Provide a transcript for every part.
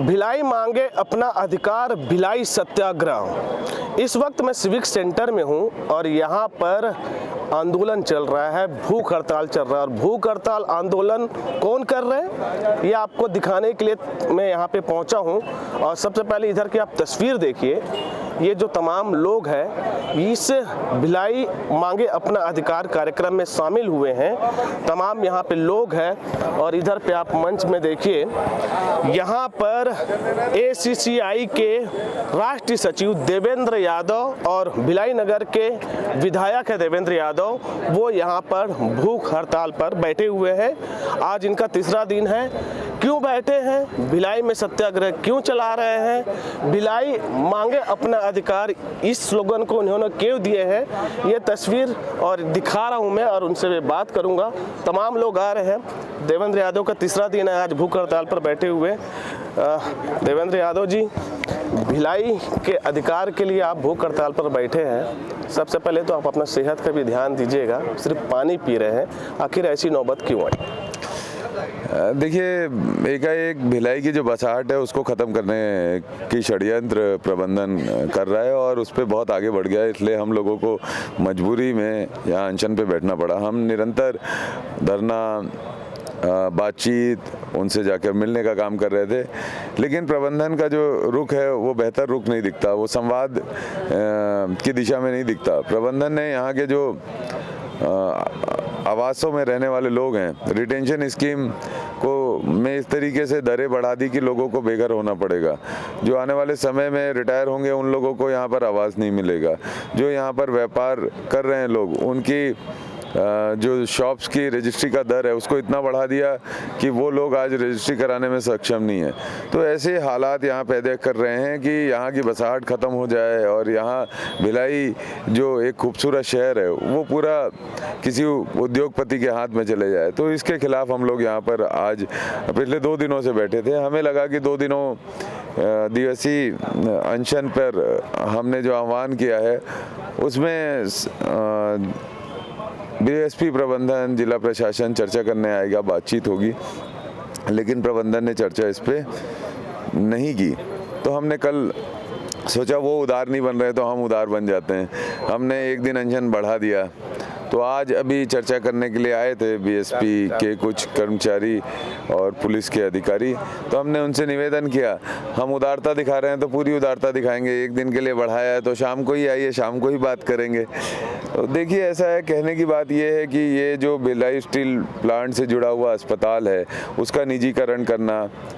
भिलाई मांगे अपना अधिकार, भिलाई सत्याग्रह। इस वक्त मैं सिविक सेंटर में हूं और यहां पर आंदोलन चल रहा है, भूख हड़ताल चल रहा है। और भूख हड़ताल आंदोलन कौन कर रहे हैं ये आपको दिखाने के लिए मैं यहां पे पहुंचा हूं। और सबसे पहले इधर की आप तस्वीर देखिए, ये जो तमाम लोग हैं इस भिलाई मांगे अपना अधिकार कार्यक्रम में शामिल हुए हैं। तमाम यहाँ पे लोग हैं और इधर पे आप मंच में देखिए, यहाँ पर ACCI के राष्ट्रीय सचिव देवेंद्र यादव और भिलाई नगर के विधायक है देवेंद्र यादव, वो यहाँ पर भूख हड़ताल पर बैठे हुए हैं। आज इनका तीसरा दिन है। क्यों बैठे हैं, भिलाई में सत्याग्रह क्यों चला रहे हैं, भिलाई मांगे अपना अधिकार, इस स्लोगन को उन्होंने क्यों दिए हैं, ये तस्वीर और दिखा रहा हूं मैं और उनसे मैं बात करूंगा। तमाम लोग आ रहे हैं। देवेंद्र यादव का तीसरा दिन है आज भूख हड़ताल पर बैठे हुए। देवेंद्र यादव जी, भिलाई के अधिकार के लिए आप भूख हड़ताल पर बैठे हैं। सबसे पहले तो आप अपना सेहत का भी ध्यान दीजिएगा, सिर्फ पानी पी रहे हैं, आखिर ऐसी नौबत क्यों आई? देखिए, एकाएक भिलाई की जो बसाहट है उसको ख़त्म करने की षड्यंत्र प्रबंधन कर रहा है और उस पर बहुत आगे बढ़ गया है। इसलिए हम लोगों को मजबूरी में यहाँ अनशन पे बैठना पड़ा। हम निरंतर धरना, बातचीत, उनसे जाकर मिलने का काम कर रहे थे, लेकिन प्रबंधन का जो रुख है वो बेहतर रुख नहीं दिखता, वो संवाद की दिशा में नहीं दिखता। प्रबंधन ने यहाँ के जो आवासों में रहने वाले लोग हैं, रिटेंशन स्कीम को में इस तरीके से दरें बढ़ा दी कि लोगों को बेघर होना पड़ेगा। जो आने वाले समय में रिटायर होंगे उन लोगों को यहाँ पर आवास नहीं मिलेगा। जो यहाँ पर व्यापार कर रहे हैं लोग, उनकी जो शॉप्स की रजिस्ट्री का दर है उसको इतना बढ़ा दिया कि वो लोग आज रजिस्ट्री कराने में सक्षम नहीं है। तो ऐसे हालात यहाँ पैदा कर रहे हैं कि यहाँ की बसाहट ख़त्म हो जाए और यहाँ भिलाई जो एक खूबसूरत शहर है वो पूरा किसी उद्योगपति के हाथ में चले जाए। तो इसके खिलाफ हम लोग यहाँ पर आज पिछले 2 दिनों से बैठे थे। हमें लगा कि 2 दिनों दिवसीय अनशन पर हमने जो आह्वान किया है उसमें BSP प्रबंधन, जिला प्रशासन चर्चा करने आएगा, बातचीत होगी, लेकिन प्रबंधन ने चर्चा इस पे नहीं की। तो हमने कल सोचा वो उदार नहीं बन रहे तो हम उदार बन जाते हैं। हमने 1 दिन अनशन बढ़ा दिया। तो आज अभी चर्चा करने के लिए आए थे BSP के कुछ कर्मचारी और पुलिस के अधिकारी। तो हमने उनसे निवेदन किया, हम उदारता दिखा रहे हैं तो पूरी उदारता दिखाएंगे। 1 दिन के लिए बढ़ाया है तो शाम को ही आइए, शाम को ही बात करेंगे। तो देखिए, ऐसा है, कहने की बात ये है कि ये जो भिलाई स्टील प्लांट से जुड़ा हुआ अस्पताल है उसका निजीकरण करना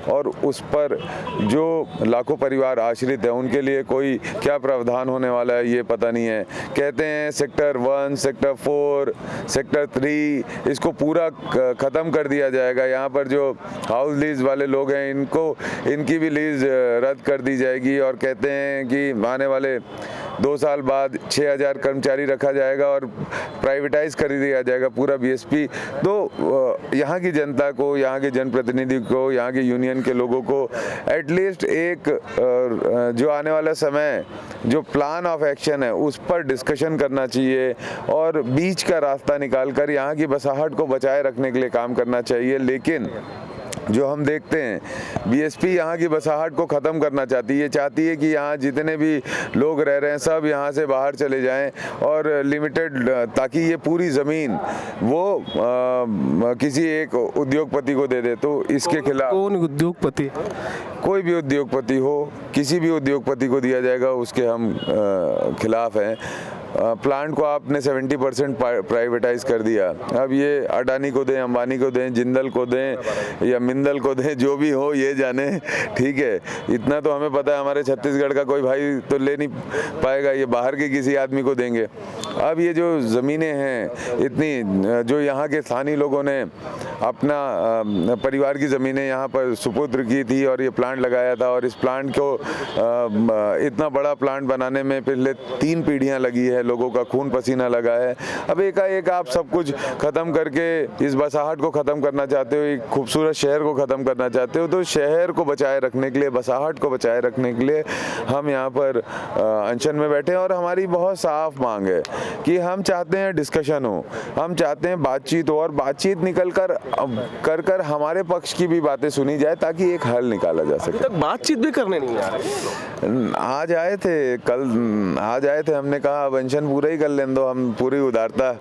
और उस पर जो लाखों परिवार आश्रित है उनके लिए कोई क्या प्रावधान होने वाला है ये पता नहीं है। कहते हैं सेक्टर 1, सेक्टर 4, सेक्टर 3 इसको पूरा ख़त्म कर दिया जाएगा। यहाँ पर जो हाउस लीज वाले लोग हैं इनकी भी लीज रद्द कर दी जाएगी और कहते हैं कि आने वाले 2 साल बाद 6000 कर्मचारी रखा जाएगा और प्राइवेटाइज कर दिया जाएगा पूरा BSP। तो यहाँ की जनता को, यहाँ के जनप्रतिनिधि को, यहाँ के यूनियन के लोगों को एटलीस्ट एक जो आने वाला समय जो प्लान ऑफ एक्शन है उस पर डिस्कशन करना चाहिए और बीच का रास्ता निकालकर यहाँ की बसाहट को बचाए रखने के लिए काम करना चाहिए। लेकिन जो हम देखते हैं BSP यहाँ की बसाहट को ख़त्म करना चाहती है। ये चाहती है कि यहाँ जितने भी लोग रह रहे हैं सब यहाँ से बाहर चले जाएं और लिमिटेड, ताकि ये पूरी ज़मीन वो किसी एक उद्योगपति को दे दे। तो इसके खिलाफ कौन उद्योगपति? कोई भी उद्योगपति हो, किसी भी उद्योगपति को दिया जाएगा उसके हम खिलाफ हैं। प्लांट को आपने 70% प्राइवेटाइज कर दिया। अब ये अडानी को दें, अंबानी को दें, जिंदल को दें या मिंदल को दें, जो भी हो ये जाने, ठीक है। इतना तो हमें पता है हमारे छत्तीसगढ़ का कोई भाई तो ले नहीं पाएगा, ये बाहर के किसी आदमी को देंगे। अब ये जो ज़मीनें हैं इतनी, जो यहाँ के स्थानीय लोगों ने अपना परिवार की ज़मीनें यहाँ पर सुपुत्र की थी और ये प्लांट लगाया था और इस प्लांट को इतना बड़ा प्लांट बनाने में पिछले 3 पीढ़ियाँ लगी है, लोगों का खून पसीना लगा है। अब एकाएक आप सब कुछ ख़त्म करके इस बसाहट को ख़त्म करना चाहते हो, एक खूबसूरत शहर को ख़त्म करना चाहते हो। तो शहर को बचाए रखने के लिए, बसाहट को बचाए रखने के लिए हम यहाँ पर अनशन में बैठे हैं और हमारी बहुत साफ मांग है कि हम चाहते हैं डिस्कशन हो, हम चाहते हैं बातचीत हो और बातचीत निकल कर अब कर हमारे पक्ष की भी बातें सुनी जाए ताकि एक हल निकाला जा सके। तक बातचीत भी करने नहीं आ रहे। आज आए थे, हमने कहा अनशन पूरा ही कर लें दो, हम पूरी उदारता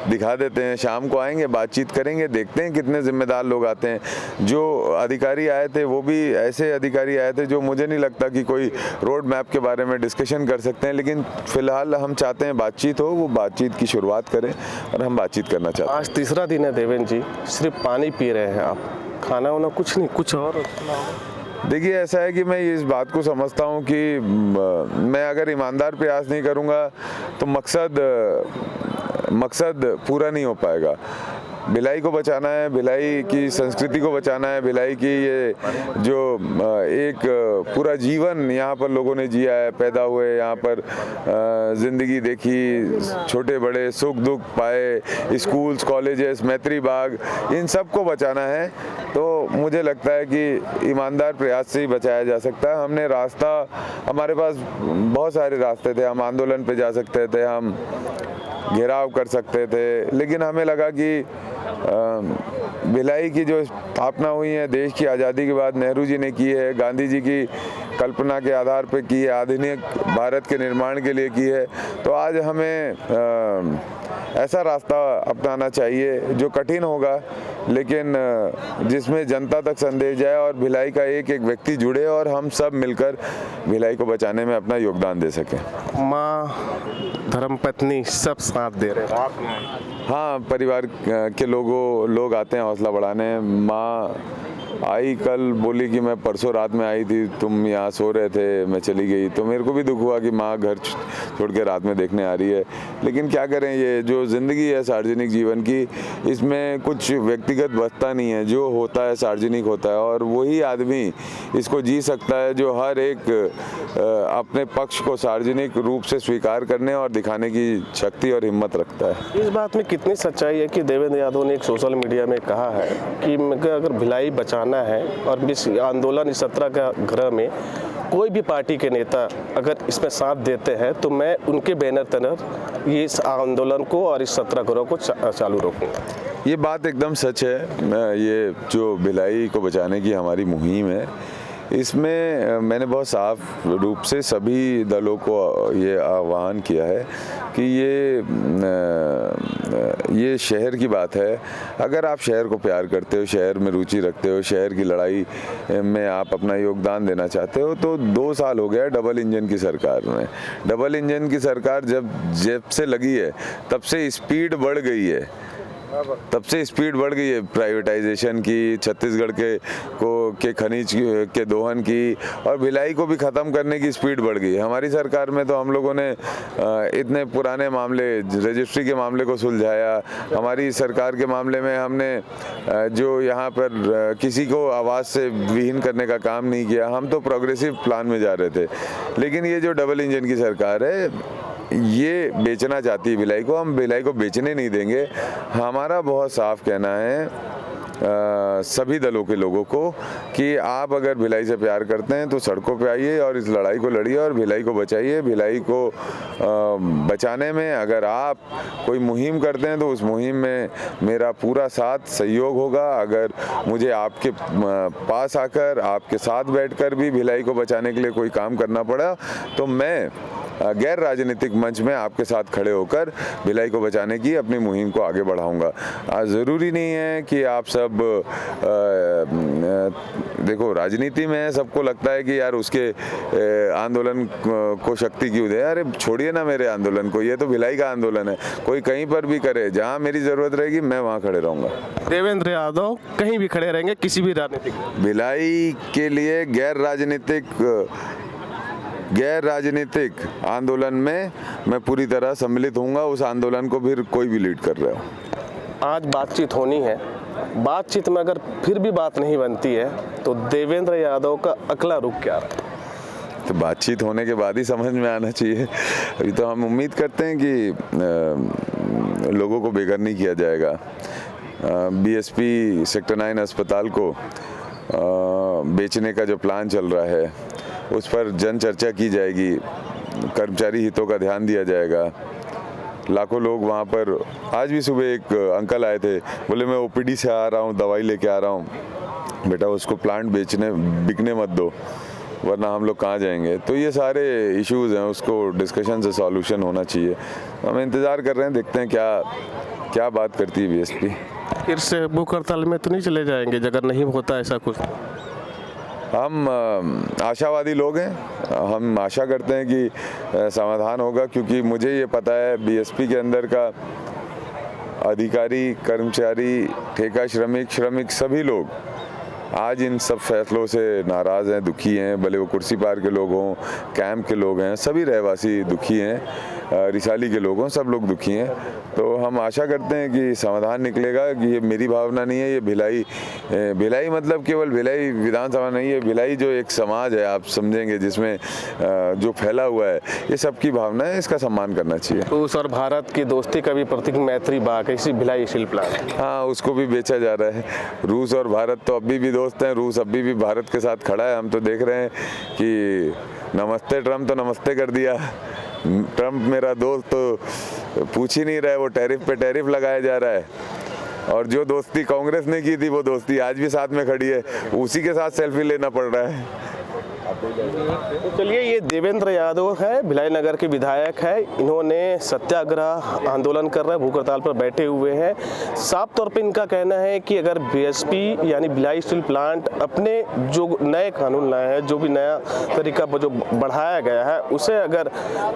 दिखा देते हैं, शाम को आएंगे, बातचीत करेंगे, देखते हैं कितने जिम्मेदार लोग आते हैं। जो अधिकारी आए थे वो भी ऐसे अधिकारी आए थे जो मुझे नहीं लगता कि कोई रोड मैप के बारे में डिस्कशन कर सकते हैं, लेकिन फिलहाल हम चाहते हैं बातचीत हो, वो बातचीत की शुरुआत करें और हम बातचीत करना चाहते हैं। आज तीसरा दिन है देवेंद्र जी, सिर्फ पानी पी रहे हैं आप, खाना वाना कुछ नहीं, कुछ और? देखिए ऐसा है कि मैं इस बात को समझता हूँ कि मैं अगर ईमानदार प्रयास नहीं करूँगा तो मकसद पूरा नहीं हो पाएगा। भिलाई को बचाना है, भिलाई की संस्कृति को बचाना है, भिलाई की ये जो एक पूरा जीवन यहाँ पर लोगों ने जिया है, पैदा हुए यहाँ पर, ज़िंदगी देखी, छोटे बड़े सुख दुख पाए, स्कूल्स कॉलेजेस मैत्री बाग, इन सब को बचाना है। तो मुझे लगता है कि ईमानदार प्रयास से ही बचाया जा सकता है। हमने रास्ता, हमारे पास बहुत सारे रास्ते थे, हम आंदोलन पे जा सकते थे, हम घेराव कर सकते थे, लेकिन हमें लगा कि भिलाई की जो स्थापना हुई है देश की आज़ादी के बाद नेहरू जी ने की है, गांधी जी की कल्पना के आधार पर की है, आधुनिक भारत के निर्माण के लिए की है, तो आज हमें ऐसा रास्ता अपनाना चाहिए जो कठिन होगा लेकिन जिसमें जनता तक संदेश जाए और भिलाई का एक एक व्यक्ति जुड़े और हम सब मिलकर भिलाई को बचाने में अपना योगदान दे सकें। माँ, धर्मपत्नी सब साथ दे रहे हैं? हाँ, परिवार के लोग आते हैं हौसला बढ़ाने। माँ आई कल, बोली कि मैं परसों रात में आई थी, तुम यहाँ सो रहे थे, मैं चली गई। तो मेरे को भी दुख हुआ कि माँ घर छोड़ के रात में देखने आ रही है, लेकिन क्या करें, ये जो ज़िंदगी है सार्वजनिक जीवन की, इसमें कुछ व्यक्तिगत बचता नहीं है, जो होता है सार्वजनिक होता है और वही आदमी इसको जी सकता है जो हर एक अपने पक्ष को सार्वजनिक रूप से स्वीकार करने और दिखाने की शक्ति और हिम्मत रखता है। इस बात में कितनी सच्चाई है कि देवेंद्र यादव ने एक सोशल मीडिया में कहा है कि अगर भिलाई बचाना है और इस आंदोलन, इस सत्याग्रह में कोई भी पार्टी के नेता अगर इसमें साथ देते हैं तो मैं उनके बैनर तहत ये इस आंदोलन को और इस सत्याग्रह को चालू रखूँगा? ये बात एकदम सच है। ये जो भिलाई को बचाने की हमारी मुहिम है, इसमें मैंने बहुत साफ रूप से सभी दलों को ये आह्वान किया है कि ये शहर की बात है। अगर आप शहर को प्यार करते हो, शहर में रुचि रखते हो, शहर की लड़ाई में आप अपना योगदान देना चाहते हो, तो 2 साल हो गया डबल इंजन की सरकार में। डबल इंजन की सरकार जब से लगी है तब से स्पीड बढ़ गई है, प्राइवेटाइजेशन की, छत्तीसगढ़ के खनिज के दोहन की, और भिलाई को भी ख़त्म करने की स्पीड बढ़ गई। हमारी सरकार में तो हम लोगों ने इतने पुराने मामले, रजिस्ट्री के मामले को सुलझाया। हमारी सरकार के मामले में हमने जो यहाँ पर किसी को आवाज़ से विहीन करने का काम नहीं किया। हम तो प्रोग्रेसिव प्लान में जा रहे थे, लेकिन ये जो डबल इंजन की सरकार है ये बेचना चाहती है भिलाई को। हम भिलाई को बेचने नहीं देंगे। हमारा बहुत साफ कहना है सभी दलों के लोगों को कि आप अगर भिलाई से प्यार करते हैं तो सड़कों पे आइए और इस लड़ाई को लड़िए और भिलाई को बचाइए। भिलाई को बचाने में अगर आप कोई मुहिम करते हैं तो उस मुहिम में मेरा पूरा साथ सहयोग होगा। अगर मुझे आपके पास आकर, आपके साथ बैठकर भी भिलाई को बचाने के लिए कोई काम करना पड़ा तो मैं गैर राजनीतिक मंच में आपके साथ खड़े होकर भिलाई को बचाने की अपनी मुहिम को आगे बढ़ाऊंगा। ज़रूरी नहीं है कि आप सब देखो, राजनीति में सबको लगता है कि यार उसके आंदोलन को शक्ति क्यों दे। अरे छोड़िए ना मेरे आंदोलन को, ये तो भिलाई का आंदोलन है। कोई कहीं पर भी करे, जहाँ मेरी ज़रूरत रहेगी मैं वहाँ खड़े रहूँगा। देवेंद्र यादव कहीं भी खड़े रहेंगे, किसी भी राजनीतिक, भिलाई के लिए गैर राजनीतिक आंदोलन में मैं पूरी तरह सम्मिलित होऊंगा। उस आंदोलन को फिर कोई भी लीड कर रहा हो। आज बातचीत होनी है, बातचीत में अगर फिर भी बात नहीं बनती है तो देवेंद्र यादव का अगला रुख क्या रहा? तो बातचीत होने के बाद ही समझ में आना चाहिए। अभी तो हम उम्मीद करते हैं कि लोगों को बेघर नहीं किया जाएगा। बीएसपी सेक्टर 9 अस्पताल को बेचने का जो प्लान चल रहा है उस पर जन चर्चा की जाएगी, कर्मचारी हितों का ध्यान दिया जाएगा, लाखों लोग वहाँ पर। आज भी सुबह एक अंकल आए थे, बोले मैं ओपीडी से आ रहा हूँ, दवाई लेके आ रहा हूँ, बेटा उसको प्लांट बिकने मत दो, वरना हम लोग कहाँ जाएंगे। तो ये सारे इश्यूज़ हैं, उसको डिस्कशन से सॉल्यूशन होना चाहिए। हम इंतज़ार कर रहे हैं, देखते हैं क्या बात करती है बीएसपी। फिर से भूख हड़ताल में तो नहीं चले जाएंगे अगर नहीं होता ऐसा कुछ? हम आशावादी लोग हैं, हम आशा करते हैं कि समाधान होगा, क्योंकि मुझे ये पता है बीएसपी के अंदर का अधिकारी, कर्मचारी, ठेका श्रमिक सभी लोग आज इन सब फैसलों से नाराज़ हैं, दुखी हैं। भले वो कुर्सी पार के लोग हों, कैंप के लोग हैं, सभी रहवासी दुखी हैं, रिसाली के लोग हों, सब लोग दुखी हैं। तो हम आशा करते हैं कि समाधान निकलेगा। कि ये मेरी भावना नहीं है, ये भिलाई मतलब केवल भिलाई विधानसभा नहीं है, भिलाई जो एक समाज है आप समझेंगे, जिसमें जो फैला हुआ है, ये सबकी भावना है, इसका सम्मान करना चाहिए। रूस और भारत की दोस्ती का भी प्रतीक मैत्री बाग है इसी भिलाई स्टील प्लांट। हाँ, उसको भी बेचा जा रहा है। रूस और भारत तो अभी भी दोस्त हैं, रूस अभी भी भारत के साथ खड़ा है। हम तो देख रहे हैं कि नमस्ते ट्रम्प तो नमस्ते कर दिया, ट्रम्प मेरा दोस्त तो पूछ ही नहीं रहा है, वो टैरिफ पे टैरिफ लगाया जा रहा है। और जो दोस्ती कांग्रेस ने की थी वो दोस्ती आज भी साथ में खड़ी है, उसी के साथ सेल्फी लेना पड़ रहा है। तो चलिए, ये देवेंद्र यादव है, भिलाई नगर के विधायक है। इन्होंने सत्याग्रह आंदोलन कर रहे हैं, भूख हड़ताल पर बैठे हुए हैं। साफ तौर पे इनका कहना है कि अगर बीएसपी यानी भिलाई स्टील प्लांट अपने जो नए कानून लाए हैं, जो भी नया तरीका जो बढ़ाया गया है, उसे अगर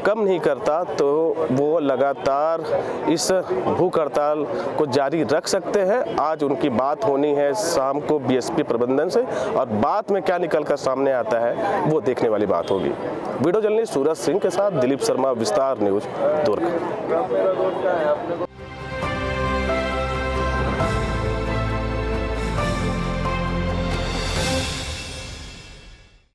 कम नहीं करता तो वो लगातार इस भूख हड़ताल को जारी रख सकते हैं। आज उनकी बात होनी है शाम को बीएसपी प्रबंधन से, और बात में क्या निकल कर सामने आता है वो देखने वाली बात होगी। वीडियो जर्नलिस्ट सूरज सिंह के साथ दिलीप शर्मा, विस्तार न्यूज, दुर्ग।